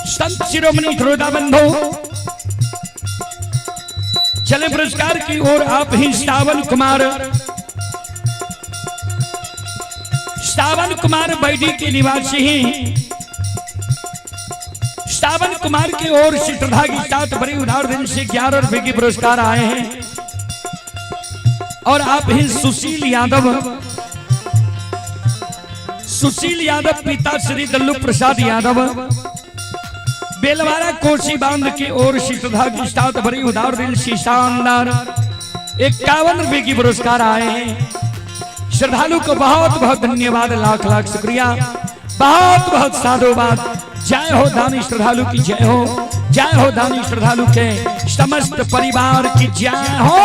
संत शिरोमणि श्रोता बंधु चले पुरस्कार की ओर। आप ही श्रावण कुमार बैडी के निवासी हैं। श्रावण कुमार की ओर से श्रद्धा की साथ बड़ी उधार दिन से 11 रुपए की पुरस्कार आए हैं। और आप ही सुशील यादव पिता श्री दल्लू प्रसाद यादव बेलवारा कोसी बांध की ओर से श्रद्धा की साथ बड़ी उधार दिल से शानदार 51 रुपए की पुरस्कार आए हैं। श्रद्धालु को बहुत बहुत धन्यवाद, लाख लाख शुक्रिया, बहुत बहुत साधुवाद। जय हो दानी श्रद्धालु की जय हो, जय हो दानी श्रद्धालु के समस्त परिवार की जय हो।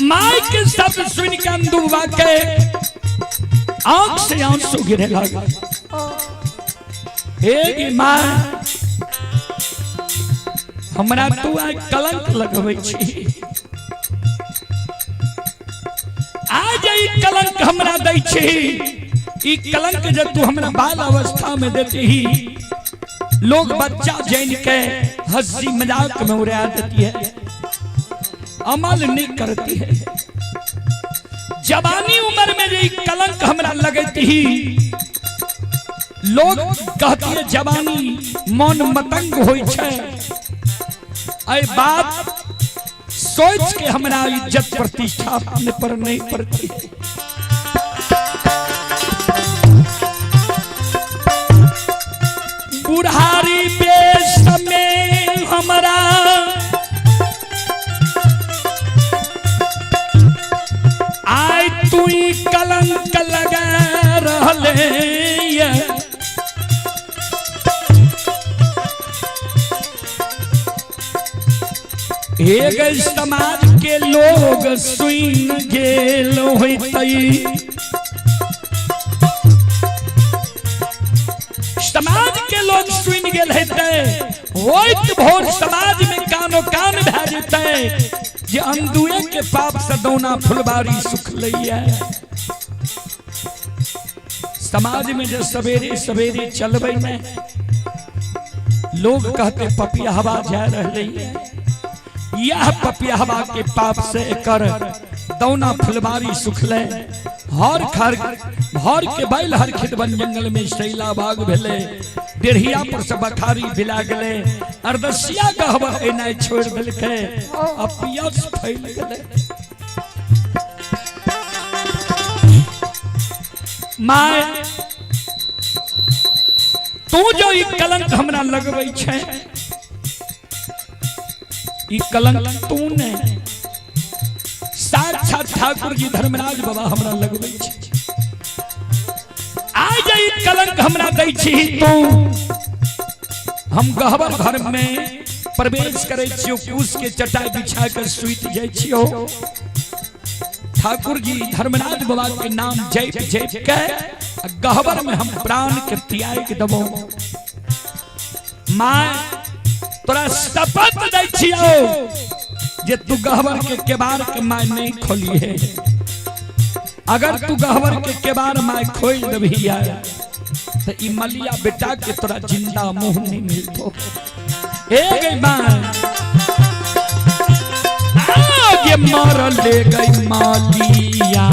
माइक शब्द सुन के अंदुबा के आंख से आंसू गिरे लगा। हे मां हमरा तू आ कलंक लगबै छी, आज ई कलंक हमरा दै छी। ई कलंक जब तू हमरा बाल अवस्था में देती ही लोग बच्चा जान के हंसी मजाक में उड़ा देती है, अमल नहीं करती है। जवानी उम्र में जो कलंक हमरा लगती ही लोग कहती है जवानी मन मतंग होई छे। ऐ बात सोच के हमरा इज्जत प्रतिष्ठा अपने पर नहीं पड़ती है। बुढ़ारी बेश में हमरा आय तू कलंक लगा रहले। एक समाज के लोग सुन गेल होइतई, समाज के लोग सुन गेल हेतै होइत भोर समाज में कानो कान भै जेतै जे अंधुए के पाप से दौना फुलबारी सुख लैया। समाज में जो सवेरे सवेरे चलबै में लोग कहते पपियाहवा जा रहलै है। यह पपियाहवा के पाप से कर दौना फुलबारी सुखले। हर के बैल हर खेत बन जंगल में शैला बाग भेले। डेढ़िया पर से बखारी बिला गले। अर्दसिया गहबर एना छोड़ देलके, अपियस फैल गले। माय तू जो ई कलंक हमरा लगबै छै, ई कलंक तू ने साक्षात ठाकुर जी धर्मराज बाबा हमरा लगबै छै। आज ई कलंक हमरा दै छी तू। हम गहबर घर में प्रवेश करे छियो, कूस के चटाई बिछा कर सुइत जाय छियो। ठाकुर जी धर्मराज बाबा के नाम जप जप के गहबर में हम प्राण के त्याग देबो। माय तोरा शपथ दै छियो जे तू गहवर के केबार के माय नहीं खोली है। अगर तू गहवर के केबार माय खोल देबी तो ई मलिया बेटा के तोरा जिंदा मुंह नहीं मिलतो। ए गई माय आगे मार ले गई मालिया